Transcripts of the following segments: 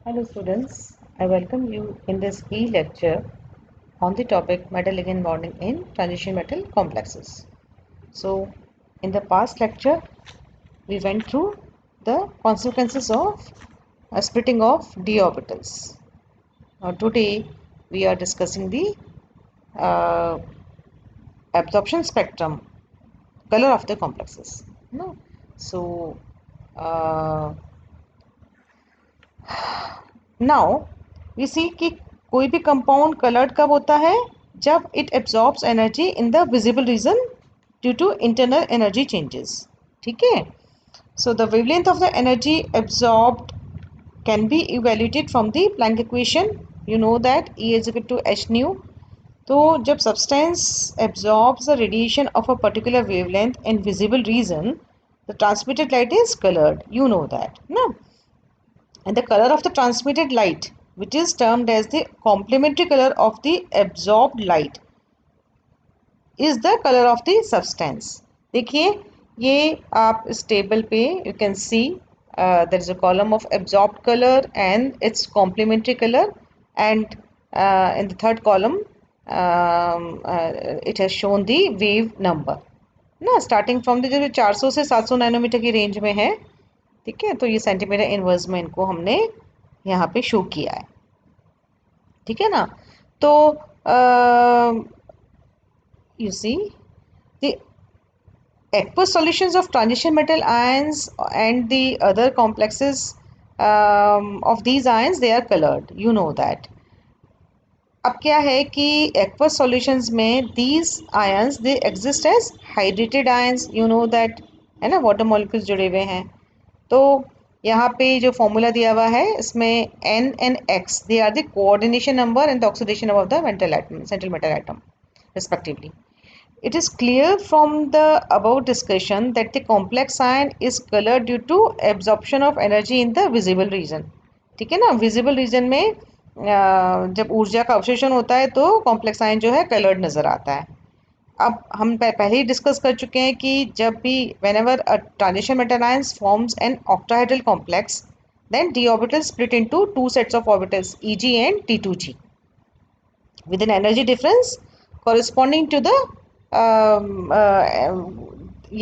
Hello students, I welcome you in this e-lecture on the topic metal ligand bonding in transition metal complexes. So, in the past lecture, we went through the consequences of splitting of d orbitals. Now, today we are discussing the uh, absorption spectrum, color of the complexes. No? So, uh, now we see कि कोई भी compound coloured कब होता है जब it absorbs energy in the visible region due to internal energy changes. ठीक है. So the wavelength of the energy absorbed can be evaluated from the Planck equation. You know that E is equal to h nu. तो जब substance absorbs the radiation of a particular wavelength in visible region, the transmitted light is coloured. You know that ना. And the color of the transmitted light, which is termed as the complementary color of the absorbed light, is the color of the substance. देखिए ये आप इस table पे you can see there is a column of absorbed color and its complementary color, and in the third column it has shown the wave number ना, starting from the जो 400 से 700 nanometre की range में है. ठीक है. तो ये सेंटीमीटर इनवर्स में इनको हमने यहाँ पे शो किया है. ठीक है ना. तो you see the aqueous solutions of transition metal ions and the other complexes of these ions, they are colored. You know that. अब क्या है कि aqueous solutions में these ions they exist as hydrated ions. You know that है ना, water molecules जुड़े हुए हैं. तो यहाँ पे जो फॉर्मूला दिया हुआ है इसमें N and X they are the coordination number and the oxidation number of the metal atom, central metal atom respectively. It is clear from the above discussion that the complex ion is colored due to absorption of energy in the visible region. ठीक है ना. Visible region में जब ऊर्जा का अवशोषण होता है तो कॉम्प्लेक्स आयन जो है कलर्ड नजर आता है. अब हम पहले ही डिस्कस कर चुके हैं कि जब भी whenever a transition metal ions forms an octahedral complex, then d orbitals split into two sets of orbitals Eg and T2g with an energy difference corresponding to the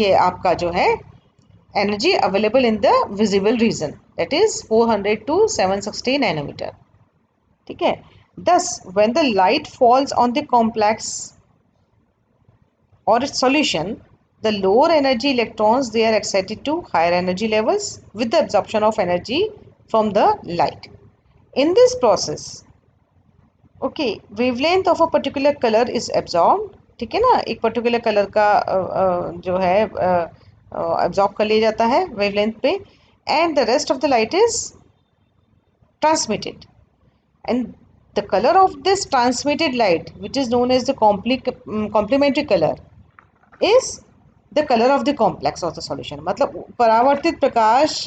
ये आपका जो है energy available in the visible region, that is 400 to 760 nanometer. ठीक है. Thus, when the light falls on the complex or its solution, the lower energy electrons they are excited to higher energy levels with the absorption of energy from the light. In this process, okay, wavelength of a particular color is absorbed. ठीक है ना. एक particular colour का जो है absorb कर लिया जाता है वेवलेंथ पे, and the rest of the light is transmitted, and the color of this transmitted light, which is known as the complementary color, is the color of the complex of the solution. मतलब परावर्तित प्रकाश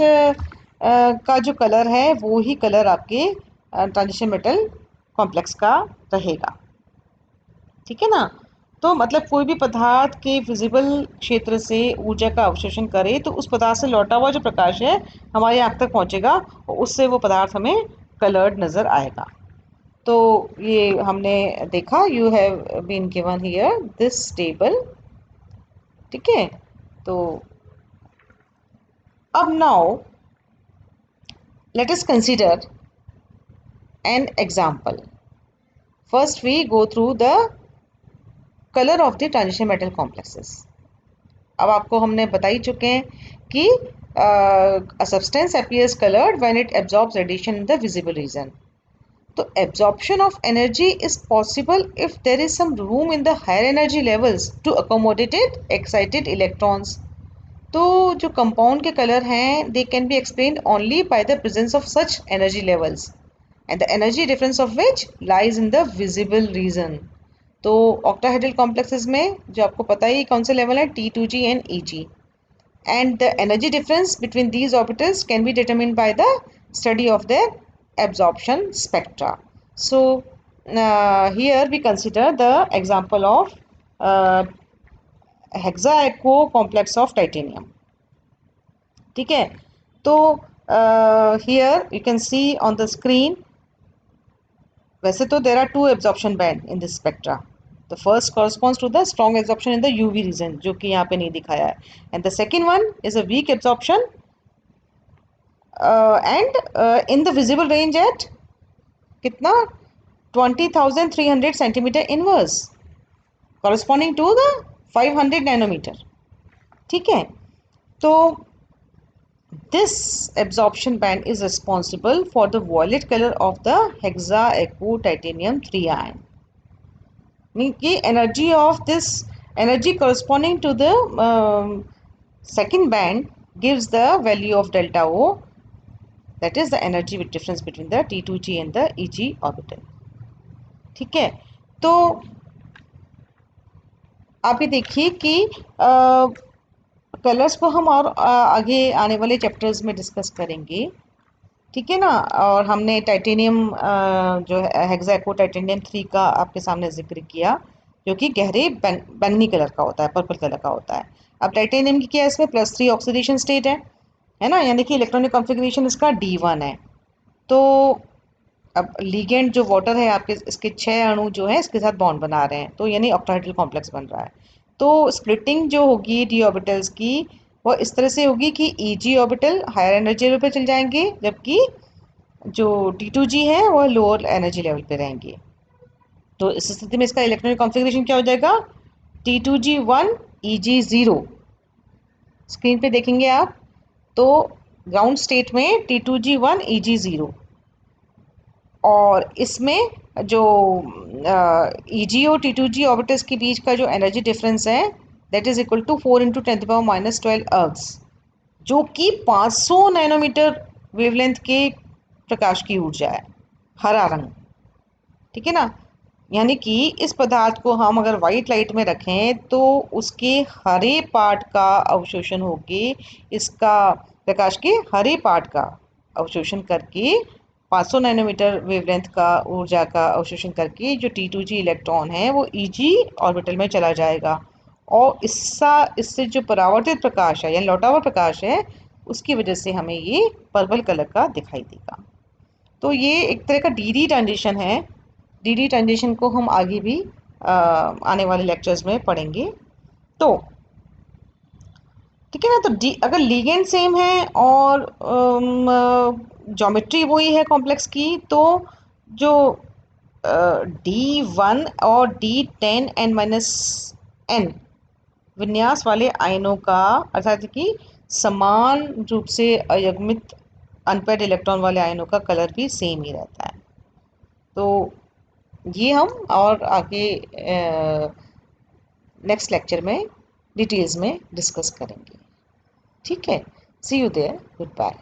का जो colour है वो ही colour आपके transition metal complex का रहेगा. ठीक है ना. तो मतलब कोई भी पदार्थ के विजिबल क्षेत्र से ऊर्जा का अवशोषण करे तो उस पदार्थ से लौटा हुआ जो प्रकाश है हमारी आँख तक पहुंचेगा और उससे वो पदार्थ हमें कलर्ड नजर आएगा. तो ये हमने देखा. You have been given here this table. ठीक है. तो अब now let us consider an example. First we go through the color of the transition metal complexes. अब आपको हमने बता ही चुके हैं कि a substance appears colored when it absorbs radiation in the visible region. तो absorption of energy is possible if there is some room in the higher energy levels to accommodate excited electrons. तो जो compound के colour हैं they can be explained only by the presence of such energy levels and the energy difference of which lies in the visible reason. तो octahedral complexes में जो आपको पता ही कौन से लेवल है T2g and Eg, and the energy difference between these orbitals can be determined by the study of their absorption spectra. So here we consider the example of hexa aquo complex of titanium. ठीक है. तो Here you can see on the screen, वैसे तो there are two absorption band in this spectra. The first corresponds to the strong absorption in the UV region, जो कि यहाँ पे नहीं दिखाया है, and the second one is a weak absorption and in the visible range at कितना 20,300 centimeter inverse corresponding to the 500 nanometer. ठीक है, तो this absorption band is responsible for the violet color of the hexa titanium 3 ion. Mean ki energy of this energy corresponding to the second band gives the value of delta O, that is the energy with difference between the T2G and the EG orbital. ठीक है, तो आप ये देखिए कि colours को हम और आगे आने वाले चैप्टर्स में डिस्कस करेंगे, ठीक है ना। और हमने टाइटेनियम जो है हेक्साको टाइटेनियम 3 का आपके सामने जिक्र किया, जो कि गहरे बैंगनी कलर का होता है, पर्पल कलर का होता है। अब टाइटेनियम की क्या है, इसमें +3 ऑक्सीडेशन स्टेट है ना, यानी कि इलेक्ट्रॉनिक कॉन्फ़िगरेशन इसका D1 है। तो अब लिगेंड जो वाटर है आपके, इसके 6 अणु जो है इसके साथ बॉन्ड बना रहे हैं, तो यानी ऑक्टाहेड्रल कॉम्प्लेक्स बन रहा है। तो स्प्लिटिंग जो होगी डी ऑर्बिटल्स की, वो इस तरह से होगी कि Eg orbital higher energy level पे चल जाएंगे, जबकि जो T2G है वो लोअर एनर्जी लेवल पे रहेंगे। तो इस स्थिति में इसका इलेक्ट्रॉनिक कॉन्फ़िगरेशन क्या हो जाएगा, T2G1 Eg0। स्क्रीन पे देखेंगे आप, तो ग्राउंड स्टेट में T2G1 Eg0, और इसमें जो Eg और T2G ऑर्बिटल्स के बीच का जो एनर्जी डिफरेंस है, दैट इज इक्वल टू 4 × 10⁻⁻12 अर्ग्स, जो कि 500 नैनोमीटर वेवलेंथ के प्रकाश की ऊर्जा है, हरा रंग। ठीक है ना, यानी कि इस पदार्थ को हम अगर वाइट लाइट में रखें तो उसके हरे पार्ट का अवशोषण होके, इसका प्रकाश के हरे पार्ट का अवशोषण करके 500 नैनोमीटर वेवलेंथ का ऊर्जा का अवशोषण करके जो T2G इलेक्ट्रॉन है वो Eg ऑर्बिटल में चला जाएगा, और इससे जो परावर्तित प्रकाश है या लौटा हुआ प्रकाश है, उसकी वजह से हमें ये पर्पल कलर का दिखाई देगा। तो ये एक तरह का डी ट्रांजिशन है। डी ट्रांजिशन को हम आगे भी आने वाले लेक्चर्स में पढ़ेंगे। तो ठीक है ना, तो अगर लिगेंड सेम है और ज्योमेट्री वही है कॉम्प्लेक्स की, तो जो D1 और D10n-n विन्यास वाले आयनों का, अर्थात कि समान रूप से अयुग्मित अनपेयर्ड इलेक्ट्रॉन वाले आयनों का कलर भी सेम ही रहता है। तो ये हम और आगे नेक्स्ट लेक्चर में डिटेल्स में डिस्कस करेंगे। ठीक है, सी यू देयर, गुड बाय।